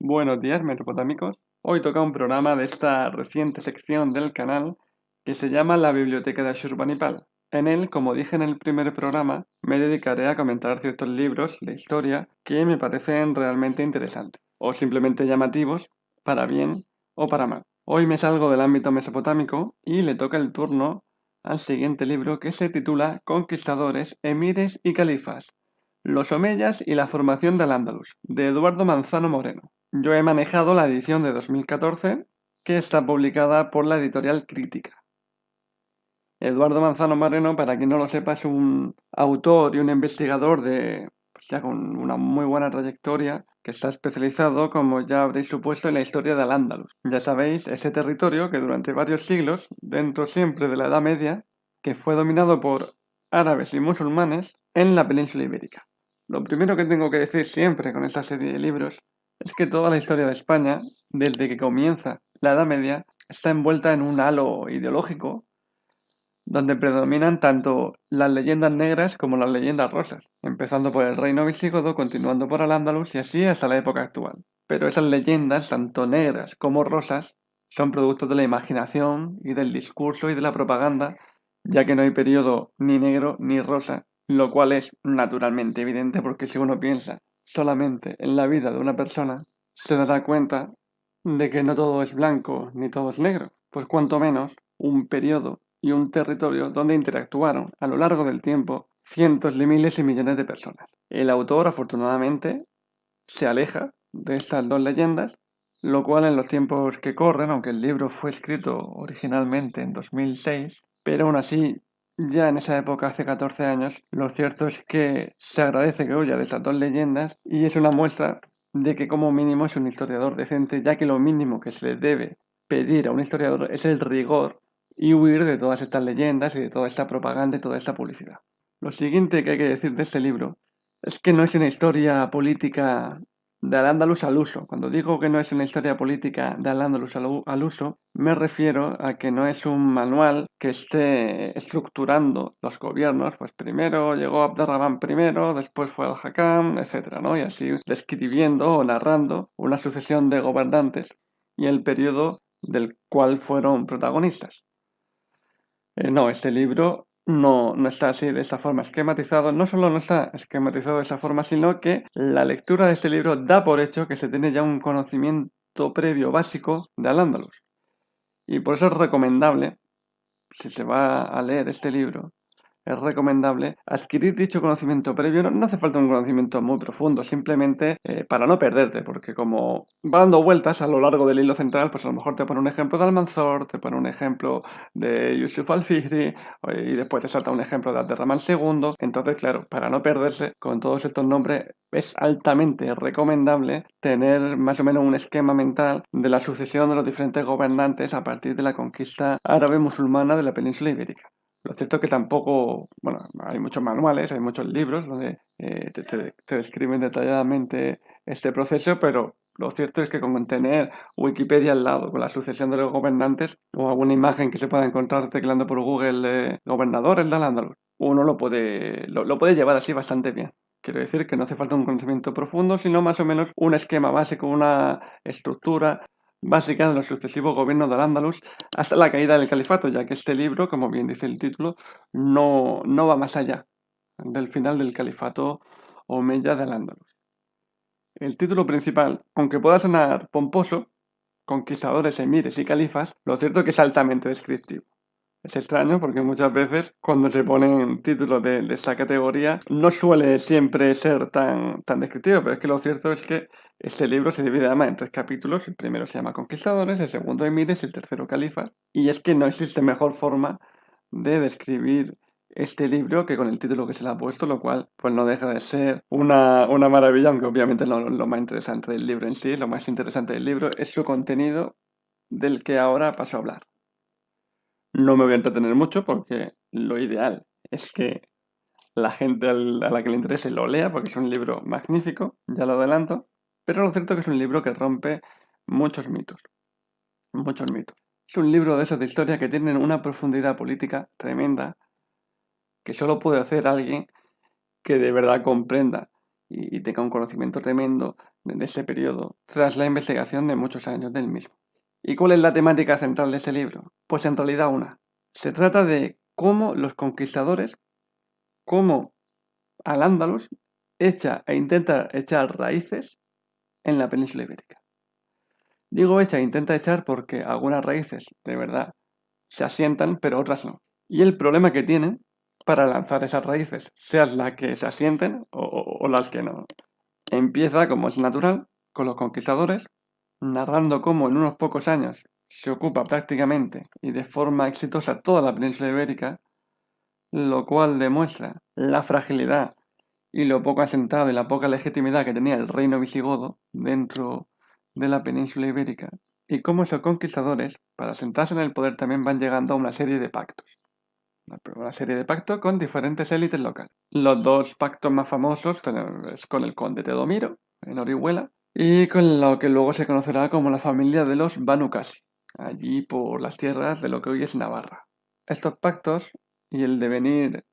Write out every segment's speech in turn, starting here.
Buenos días, mesopotámicos. Hoy toca un programa de esta reciente sección del canal que se llama La Biblioteca de Ashurbanipal. En él, como dije en el primer programa, me dedicaré a comentar ciertos libros de historia que me parecen realmente interesantes o simplemente llamativos, para bien o para mal. Hoy me salgo del ámbito mesopotámico y le toca el turno al siguiente libro que se titula Conquistadores, Emires y Califas, los Omeyas y la formación del Andalus, de Eduardo Manzano Moreno. Yo he manejado la edición de 2014, que está publicada por la editorial Crítica. Eduardo Manzano Moreno, para quien no lo sepa, es un autor y un investigador pues ya con una muy buena trayectoria, que está especializado, como ya habréis supuesto, en la historia del Andalus. Ya sabéis, ese territorio que durante varios siglos, dentro siempre de la Edad Media, que fue dominado por árabes y musulmanes en la península ibérica. Lo primero que tengo que decir siempre con esta serie de libros es que toda la historia de España, desde que comienza la Edad Media, está envuelta en un halo ideológico donde predominan tanto las leyendas negras como las leyendas rosas, empezando por el reino visigodo, continuando por Al-Ándalus y así hasta la época actual. Pero esas leyendas, tanto negras como rosas, son productos de la imaginación y del discurso y de la propaganda, ya que no hay periodo ni negro ni rosa, lo cual es naturalmente evidente porque si uno piensa solamente en la vida de una persona, se dará cuenta de que no todo es blanco ni todo es negro, pues cuanto menos un periodo y un territorio donde interactuaron a lo largo del tiempo cientos de miles y millones de personas. El autor, afortunadamente, se aleja de estas dos leyendas, lo cual en los tiempos que corren, aunque el libro fue escrito originalmente en 2006, pero aún así, ya en esa época, hace 14 años, lo cierto es que se agradece que huya de estas dos leyendas y es una muestra de que como mínimo es un historiador decente, ya que lo mínimo que se le debe pedir a un historiador es el rigor y huir de todas estas leyendas y de toda esta propaganda y toda esta publicidad. Lo siguiente que hay que decir de este libro es que no es una historia política de Al-Ándalus al uso. Cuando digo que no es una historia política de Al-Ándalus al uso, me refiero a que no es un manual que esté estructurando los gobiernos. Pues primero llegó Abderramán I, después fue Al-Hakam, etc., ¿no? Y así describiendo o narrando una sucesión de gobernantes y el periodo del cual fueron protagonistas. No, este libro no está así de esta forma esquematizado. No solo no está esquematizado de esa forma, sino que la lectura de este libro da por hecho que se tiene ya un conocimiento previo básico de Al-Ándalus. Y por eso es recomendable, si se va a leer este libro, es recomendable adquirir dicho conocimiento previo. No hace falta un conocimiento muy profundo, simplemente para no perderte, porque como va dando vueltas a lo largo del hilo central, pues a lo mejor te pone un ejemplo de Almanzor, te pone un ejemplo de Yusuf al-Fihri, y después te salta un ejemplo de Abderramán II. Entonces, claro, para no perderse con todos estos nombres, es altamente recomendable tener más o menos un esquema mental de la sucesión de los diferentes gobernantes a partir de la conquista árabe musulmana de la península ibérica. Lo cierto es que tampoco, bueno, hay muchos manuales, hay muchos libros donde te describen detalladamente este proceso, pero lo cierto es que con tener Wikipedia al lado, con la sucesión de los gobernantes o alguna imagen que se pueda encontrar teclando por Google gobernadores de Al-Ándalus, uno lo puede llevar así bastante bien. Quiero decir que no hace falta un conocimiento profundo, sino más o menos un esquema básico, una estructura básica de los sucesivos gobiernos del Andalus hasta la caída del califato, ya que este libro, como bien dice el título, no va más allá del final del califato omeya del Andalus. El título principal, aunque pueda sonar pomposo, conquistadores, emires y califas, lo cierto es que es altamente descriptivo. Es extraño porque muchas veces cuando se ponen títulos de esta categoría no suele siempre ser tan descriptivo, pero es que lo cierto es que este libro se divide además en tres capítulos. El primero se llama Conquistadores, el segundo Emires y el tercero Califas. Y es que no existe mejor forma de describir este libro que con el título que se le ha puesto, lo cual pues no deja de ser una maravilla, aunque obviamente no lo más interesante del libro en sí. Lo más interesante del libro es su contenido, del que ahora paso a hablar. No me voy a entretener mucho porque lo ideal es que la gente a la que le interese lo lea porque es un libro magnífico, ya lo adelanto, pero lo cierto es que es un libro que rompe muchos mitos, muchos mitos. Es un libro de esos de historia que tienen una profundidad política tremenda que solo puede hacer alguien que de verdad comprenda y tenga un conocimiento tremendo de ese periodo, tras la investigación de muchos años del mismo. ¿Y cuál es la temática central de ese libro? Pues en realidad una. Se trata de cómo los conquistadores, cómo Al-Ándalus intenta echar raíces en la península ibérica. Digo intenta echar porque algunas raíces de verdad se asientan, pero otras no. Y el problema que tienen para lanzar esas raíces, sean las que se asienten o las que no. Empieza, como es natural, con los conquistadores, narrando cómo en unos pocos años se ocupa prácticamente y de forma exitosa toda la península ibérica, lo cual demuestra la fragilidad y lo poco asentado y la poca legitimidad que tenía el reino visigodo dentro de la península ibérica, y cómo esos conquistadores, para sentarse en el poder, también van llegando a una serie de pactos. Una serie de pactos con diferentes élites locales. Los dos pactos más famosos es con el conde Teodomiro, en Orihuela, y con lo que luego se conocerá como la familia de los Banu Qasi, allí por las tierras de lo que hoy es Navarra. Estos pactos y el devenir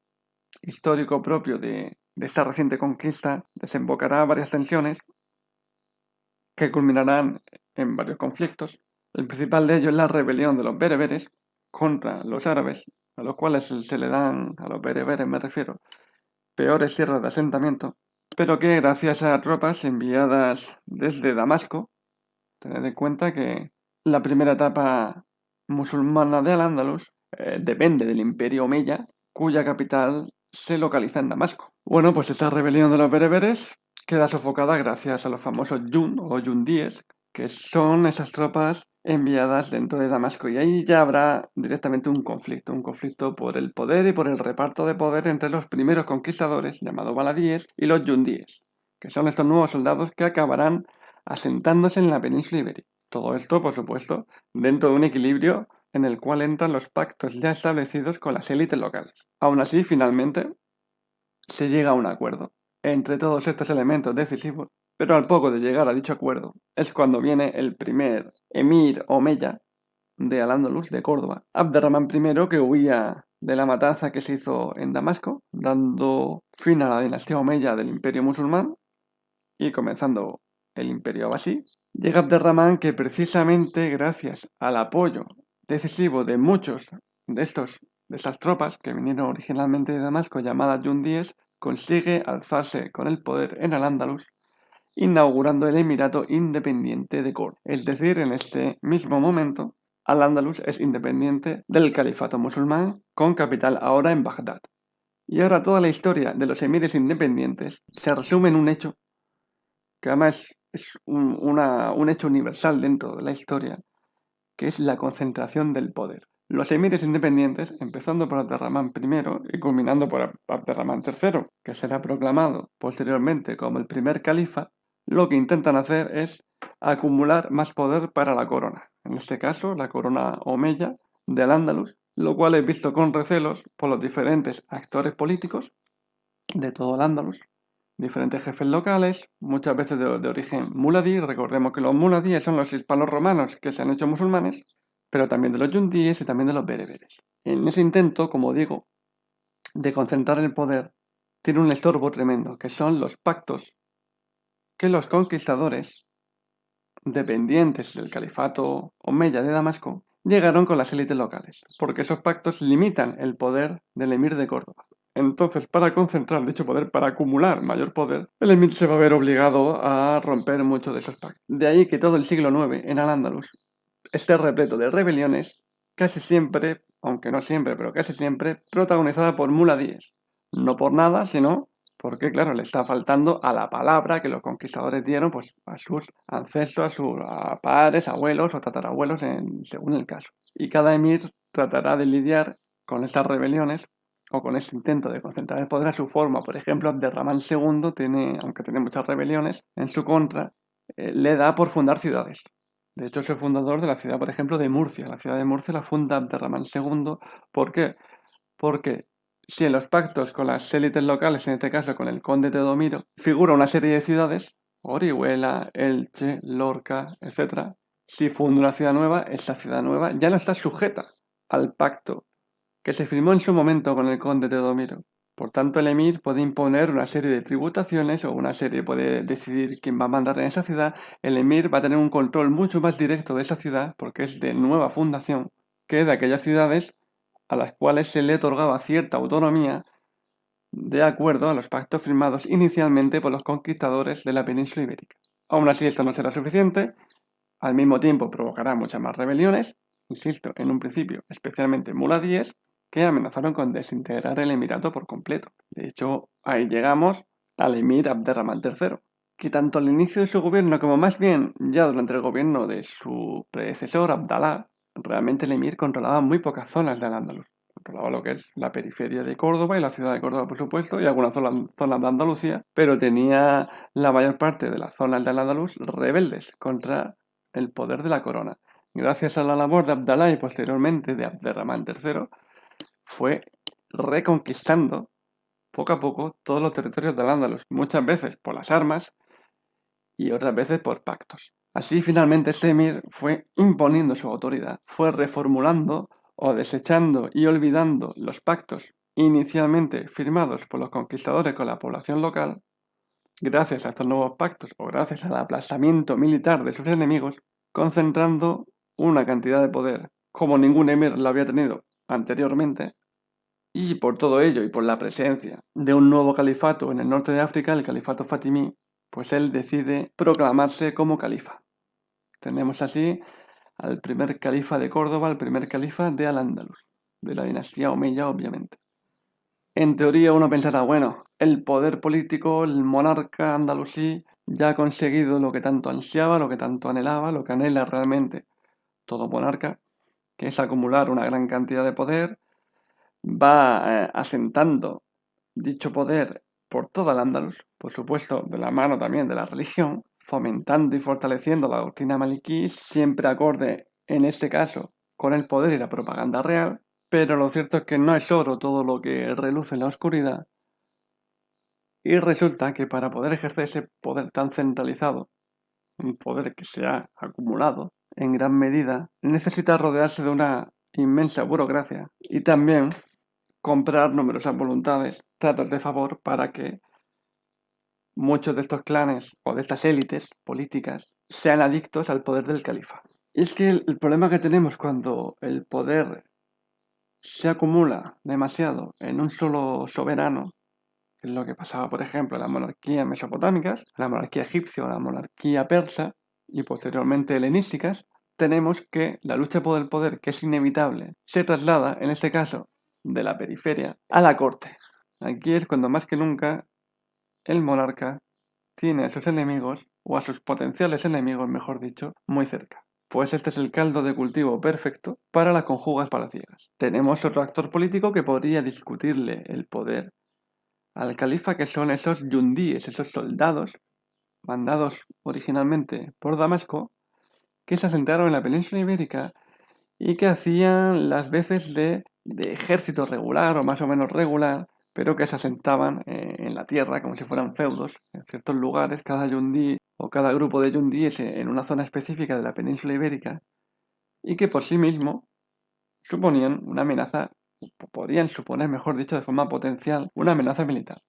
histórico propio de esta reciente conquista desembocará varias tensiones que culminarán en varios conflictos. El principal de ellos es la rebelión de los bereberes contra los árabes, a los cuales se le dan, a los bereberes me refiero, peores tierras de asentamiento, pero que gracias a tropas enviadas desde Damasco, tened en cuenta que la primera etapa musulmana de Al-Ándalus depende del Imperio Omeya, cuya capital se localiza en Damasco. Bueno, pues esta rebelión de los bereberes queda sofocada gracias a los famosos Yun o Yundíes, que son esas tropas enviadas dentro de Damasco. Y ahí ya habrá directamente un conflicto por el poder y por el reparto de poder entre los primeros conquistadores, llamados baladíes, y los Yundíes, que son estos nuevos soldados que acabarán asentándose en la península ibérica. Todo esto, por supuesto, dentro de un equilibrio en el cual entran los pactos ya establecidos con las élites locales. Aún así, finalmente, se llega a un acuerdo entre todos estos elementos decisivos, pero al poco de llegar a dicho acuerdo es cuando viene el primer emir omeya de Al-Ándalus, de Córdoba, Abderramán I, que huía de la matanza que se hizo en Damasco, dando fin a la dinastía omeya del imperio musulmán y comenzando el imperio abasí. Llega Abderramán, que precisamente gracias al apoyo decisivo de muchos de estas tropas que vinieron originalmente de Damasco, llamadas Yundíes, consigue alzarse con el poder en Al-Ándalus, inaugurando el Emirato Independiente de Córdoba. Es decir, en este mismo momento, Al-Ándalus es independiente del califato musulmán, con capital ahora en Bagdad. Y ahora toda la historia de los emires independientes se resume en un hecho que además es un hecho universal dentro de la historia, que es la concentración del poder. Los emires independientes, empezando por Abderramán I y culminando por Abderramán III, que será proclamado posteriormente como el primer califa, lo que intentan hacer es acumular más poder para la corona. En este caso, la corona omeya de Al-Ándalus, lo cual es visto con recelos por los diferentes actores políticos de todo Al-Ándalus, diferentes jefes locales, muchas veces de origen muladí. Recordemos que los muladíes son los hispanos romanos que se han hecho musulmanes, pero también de los yundíes y también de los bereberes. En ese intento, como digo, de concentrar el poder, tiene un estorbo tremendo, que son los pactos que los conquistadores, dependientes del califato omeya de Damasco, llegaron con las élites locales, porque esos pactos limitan el poder del emir de Córdoba. Entonces, para concentrar dicho poder, para acumular mayor poder, el emir se va a ver obligado a romper muchos de esos pactos. De ahí que todo el siglo IX en Al-Ándalus esté repleto de rebeliones, casi siempre, aunque no siempre, pero casi siempre, protagonizada por muladíes. No por nada, sino porque, claro, le está faltando a la palabra que los conquistadores dieron pues, a sus ancestros, a sus padres, abuelos o tatarabuelos, según el caso. Y cada emir tratará de lidiar con estas rebeliones o con este intento de concentrar el poder a su forma. Por ejemplo, Abderramán II, aunque tiene muchas rebeliones en su contra, le da por fundar ciudades. De hecho, es el fundador de la ciudad, por ejemplo, de Murcia. La ciudad de Murcia la funda Abderramán II. ¿Por qué? Porque si en los pactos con las élites locales, en este caso con el conde Teodomiro, figura una serie de ciudades, Orihuela, Elche, Lorca, etc., si funda una ciudad nueva, esa ciudad nueva ya no está sujeta al pacto que se firmó en su momento con el conde Teodomiro, Por tanto, el emir puede imponer una serie de tributaciones o puede decidir quién va a mandar en esa ciudad. El emir va a tener un control mucho más directo de esa ciudad porque es de nueva fundación que de aquellas ciudades a las cuales se le otorgaba cierta autonomía de acuerdo a los pactos firmados inicialmente por los conquistadores de la península ibérica. Aún así, esto no será suficiente. Al mismo tiempo provocará muchas más rebeliones, insisto, en un principio especialmente muladíes, que amenazaron con desintegrar el emirato por completo. De hecho, ahí llegamos al emir Abderramán III, que tanto al inicio de su gobierno como más bien ya durante el gobierno de su predecesor Abdalá, realmente el emir controlaba muy pocas zonas de Al-Ándalus. Controlaba lo que es la periferia de Córdoba y la ciudad de Córdoba, por supuesto, y algunas zonas de Andalucía, pero tenía la mayor parte de las zonas de Al-Ándalus rebeldes contra el poder de la corona. Gracias a la labor de Abdalá y posteriormente de Abderramán III, fue reconquistando poco a poco todos los territorios de Al-Ándalus, muchas veces por las armas y otras veces por pactos. Así finalmente este emir fue imponiendo su autoridad, fue reformulando o desechando y olvidando los pactos inicialmente firmados por los conquistadores con la población local. Gracias a estos nuevos pactos o gracias al aplastamiento militar de sus enemigos, concentrando una cantidad de poder como ningún emir lo había tenido anteriormente. Y por todo ello y por la presencia de un nuevo califato en el norte de África, el califato fatimí, pues él decide proclamarse como califa. Tenemos así al primer califa de Córdoba, al primer califa de Al-Ándalus, de la dinastía omeya, obviamente. En teoría uno pensará, bueno, el poder político, el monarca andalusí, ya ha conseguido lo que tanto ansiaba, lo que tanto anhelaba, lo que anhela realmente todo monarca, que es acumular una gran cantidad de poder, va asentando dicho poder por toda el Andalus, por supuesto de la mano también de la religión, fomentando y fortaleciendo la doctrina maliquí, siempre acorde en este caso con el poder y la propaganda real, pero lo cierto es que no es oro todo lo que reluce en la oscuridad, y resulta que para poder ejercer ese poder tan centralizado, un poder que se ha acumulado en gran medida, necesita rodearse de una inmensa burocracia y también comprar numerosas voluntades, tratos de favor para que muchos de estos clanes o de estas élites políticas sean adictos al poder del califa. Y es que el problema que tenemos cuando el poder se acumula demasiado en un solo soberano, que es lo que pasaba, por ejemplo, en las monarquías mesopotámicas, la monarquía egipcia o la monarquía persa y posteriormente helenísticas, tenemos que la lucha por el poder, que es inevitable, se traslada, en este caso, de la periferia a la corte. Aquí es cuando más que nunca el monarca tiene a sus enemigos, o a sus potenciales enemigos, mejor dicho, muy cerca. Pues este es el caldo de cultivo perfecto para las conjugas palaciegas. Tenemos otro actor político que podría discutirle el poder al califa, que son esos yundíes, esos soldados mandados originalmente por Damasco, que se asentaron en la península ibérica y que hacían las veces de ejército regular o más o menos regular, pero que se asentaban en la tierra como si fueran feudos en ciertos lugares, cada yundí o cada grupo de yundíes en una zona específica de la península ibérica, y que por sí mismo suponían una amenaza, podrían suponer, mejor dicho, de forma potencial, una amenaza militar.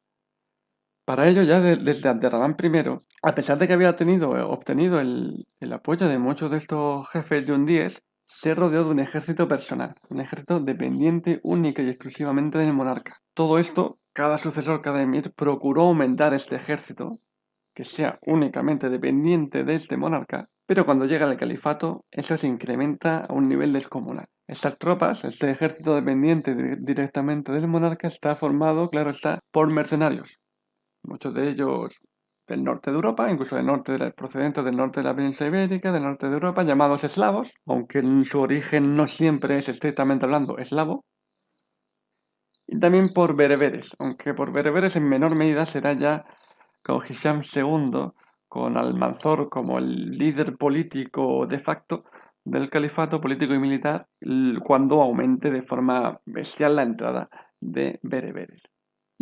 Para ello, ya desde Abderramán I, a pesar de que había obtenido el apoyo de muchos de estos jefes yundíes, se rodeó de un ejército personal, un ejército dependiente única y exclusivamente del monarca. Todo esto, cada sucesor, cada emir, procuró aumentar este ejército, que sea únicamente dependiente de este monarca, pero cuando llega el califato, eso se incrementa a un nivel descomunal. Estas tropas, este ejército dependiente directamente del monarca, está formado, claro está, por mercenarios. Muchos de ellos del norte de Europa, incluso procedentes del norte de la península ibérica, del norte de Europa, llamados eslavos, aunque en su origen no siempre es estrictamente hablando eslavo. Y también por bereberes, aunque por bereberes en menor medida será ya con Hisham II, con Almanzor como el líder político de facto del califato político y militar, cuando aumente de forma bestial la entrada de bereberes.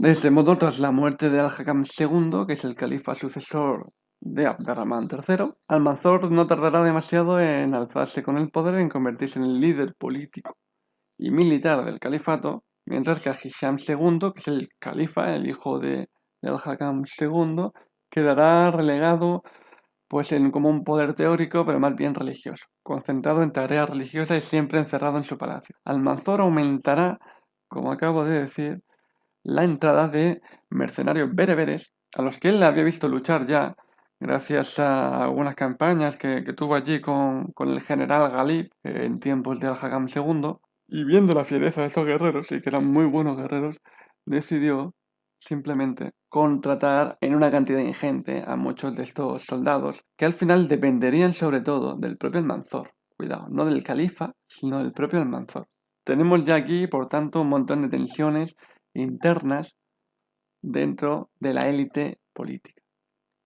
De este modo, tras la muerte de Al-Hakam II, que es el califa sucesor de Abderramán III, Almanzor no tardará demasiado en alzarse con el poder, en convertirse en el líder político y militar del califato, mientras que a Hisham II, que es el califa, el hijo del Hakam II, quedará relegado pues en como un poder teórico, pero más bien religioso, concentrado en tareas religiosas y siempre encerrado en su palacio. Almanzor aumentará, como acabo de decir, la entrada de mercenarios bereberes, a los que él había visto luchar ya, gracias a algunas campañas que tuvo allí con el general Ghalib en tiempos de Al-Hakam II, y viendo la fiereza de estos guerreros, y que eran muy buenos guerreros, decidió simplemente contratar en una cantidad ingente a muchos de estos soldados, que al final dependerían sobre todo del propio Almanzor. Cuidado, no del califa, sino del propio Almanzor. Tenemos ya aquí, por tanto, un montón de tensiones internas dentro de la élite política.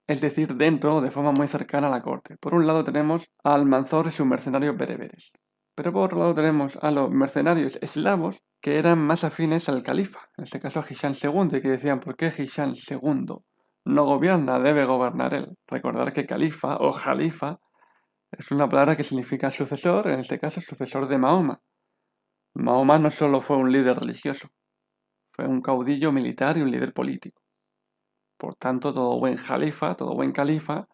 Es decir, dentro, de forma muy cercana a la corte. Por un lado tenemos a Almanzor y sus mercenarios bereberes. Pero por otro lado tenemos a los mercenarios eslavos que eran más afines al califa, en este caso a Hisham II, y que decían, ¿por qué Hisham II no gobierna? Debe gobernar él. Recordar que califa o jalifa es una palabra que significa sucesor, en este caso sucesor de Mahoma. Mahoma no solo fue un líder religioso, fue un caudillo militar y un líder político. Por tanto, todo buen jalifa, todo buen califa,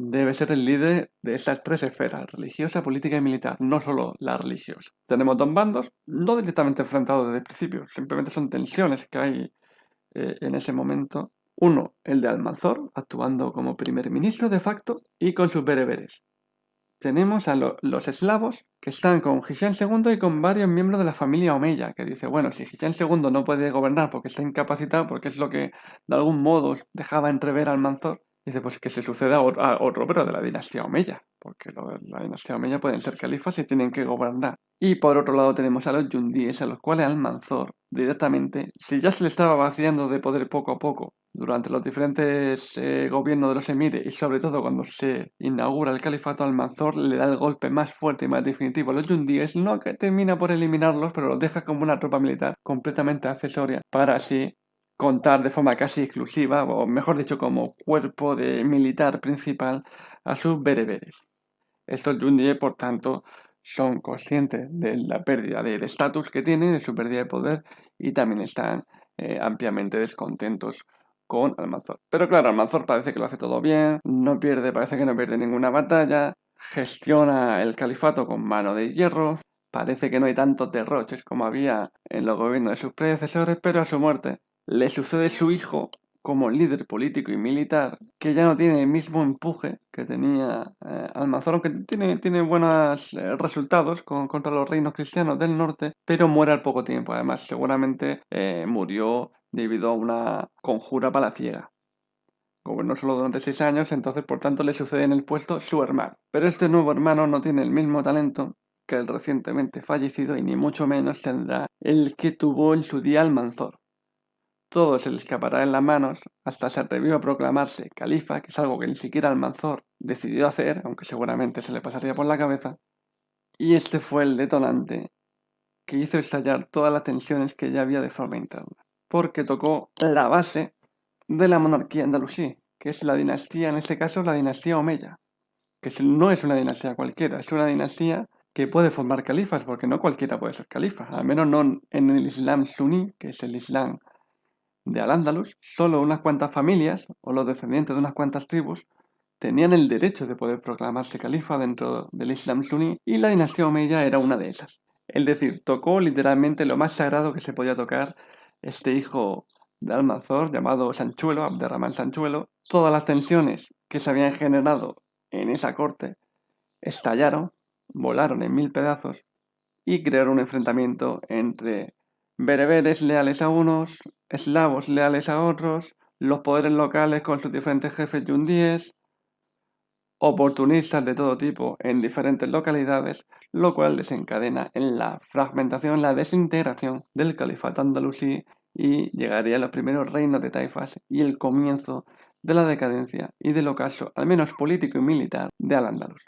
debe ser el líder de esas tres esferas, religiosa, política y militar, no solo la religiosa. Tenemos dos bandos, no directamente enfrentados desde el principio, simplemente son tensiones que hay en ese momento. Uno, el de Almanzor, actuando como primer ministro de facto, y con sus bereberes. Tenemos a los eslavos que están con Hisham II y con varios miembros de la familia Omeya, que dice, bueno, si Hisham II no puede gobernar porque está incapacitado, porque es lo que de algún modo dejaba entrever al Almanzor, dice, pues que se suceda a otro, pero de la dinastía Omeya, porque la dinastía Omeya pueden ser califas y tienen que gobernar. Y por otro lado tenemos a los yundíes, a los cuales Almanzor directamente, si ya se le estaba vaciando de poder poco a poco durante los diferentes gobiernos de los emires y sobre todo cuando se inaugura el califato, Almanzor le da el golpe más fuerte y más definitivo a los yundíes, no que termina por eliminarlos, pero los deja como una tropa militar completamente accesoria para así contar de forma casi exclusiva, o mejor dicho, como cuerpo de militar principal a sus bereberes. Estos yundíes, por tanto, son conscientes de la pérdida de estatus que tienen, de su pérdida de poder, y también están ampliamente descontentos con Almanzor. Pero claro, Almanzor parece que lo hace todo bien, parece que no pierde ninguna batalla, gestiona el califato con mano de hierro, parece que no hay tantos derroches como había en los gobiernos de sus predecesores, pero a su muerte le sucede su hijo como líder político y militar, que ya no tiene el mismo empuje que tenía Almanzor, aunque tiene buenos resultados contra los reinos cristianos del norte, pero muere al poco tiempo. Además, seguramente murió debido a una conjura palaciega. Gobernó solo durante 6 años, entonces por tanto le sucede en el puesto su hermano. Pero este nuevo hermano no tiene el mismo talento que el recientemente fallecido y ni mucho menos tendrá el que tuvo en su día Almanzor. Todo se le escapará en las manos hasta se atrevió a proclamarse califa, que es algo que ni siquiera Almanzor decidió hacer, aunque seguramente se le pasaría por la cabeza. Y este fue el detonante que hizo estallar todas las tensiones que ya había de forma interna, porque tocó la base de la monarquía andalusí, que es la dinastía, en este caso la dinastía Omeya, que no es una dinastía cualquiera, es una dinastía que puede formar califas, porque no cualquiera puede ser califa, al menos no en el Islam suní, que es el Islam de Al-Ándalus, solo unas cuantas familias o los descendientes de unas cuantas tribus tenían el derecho de poder proclamarse califa dentro del Islam suní y la dinastía Omeya era una de esas. Es decir, tocó literalmente lo más sagrado que se podía tocar este hijo de Almanzor llamado Sanchuelo, Abderramán Sanchuelo. Todas las tensiones que se habían generado en esa corte estallaron, volaron en 1000 pedazos y crearon un enfrentamiento entre bereberes leales a unos, eslavos leales a otros, los poderes locales con sus diferentes jefes yundíes, oportunistas de todo tipo en diferentes localidades, lo cual desencadena en la fragmentación, la desintegración del califato andalusí y llegaría a los primeros reinos de taifas y el comienzo de la decadencia y del ocaso, al menos político y militar, de Al-Ándalus.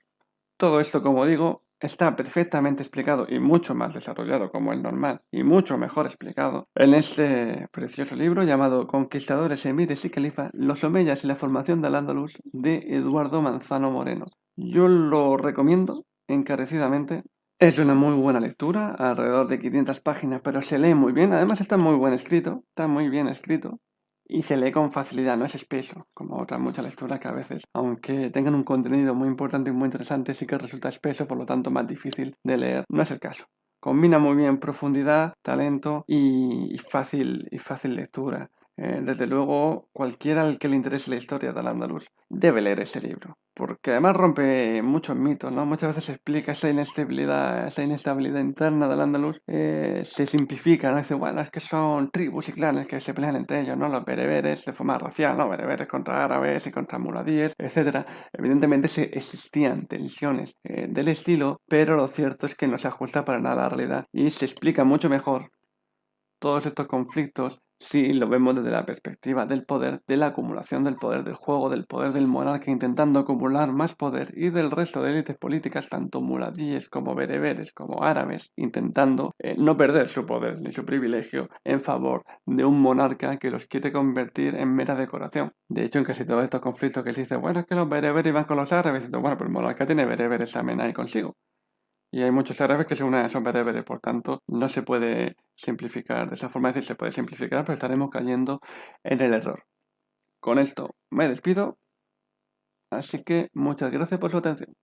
Todo esto, como digo, está perfectamente explicado y mucho más desarrollado como es normal y mucho mejor explicado en este precioso libro llamado Conquistadores, Emires y Califas, los Omeyas y la formación de Al-Ándalus de Eduardo Manzano Moreno. Yo lo recomiendo encarecidamente Es una muy buena lectura, alrededor de 500 páginas, pero se lee muy bien. Además está muy bien escrito y se lee con facilidad, no es espeso, como otras muchas lecturas que a veces, aunque tengan un contenido muy importante y muy interesante, sí que resulta espeso, por lo tanto más difícil de leer. No es el caso. Combina muy bien profundidad, talento y fácil lectura. Desde luego, cualquiera al que le interese la historia del Andaluz debe leer este libro, porque además rompe muchos mitos, ¿no? Muchas veces se explica esa inestabilidad interna del Andaluz, se simplifica, ¿no? Dice, bueno, es que son tribus y clanes que se pelean entre ellos, ¿no? Los bereberes de forma racial, ¿no? Bereberes contra árabes y contra muladíes, etcétera. Evidentemente existían tensiones del estilo, pero lo cierto es que no se ajusta para nada a la realidad y se explica mucho mejor todos estos conflictos si lo vemos desde la perspectiva del poder, de la acumulación del poder del juego, del poder del monarca intentando acumular más poder y del resto de élites políticas, tanto muladíes como bereberes como árabes, intentando no perder su poder ni su privilegio en favor de un monarca que los quiere convertir en mera decoración. De hecho, en casi todos estos conflictos que se dice, bueno, es que los bereberes iban con los árabes, y bueno, pero el monarca tiene bereberes también ahí consigo. Y hay muchos árabes que se unen a esos bereberes, por tanto, no se puede simplificar de esa forma. Es decir, se puede simplificar, pero estaremos cayendo en el error. Con esto me despido, así que muchas gracias por su atención.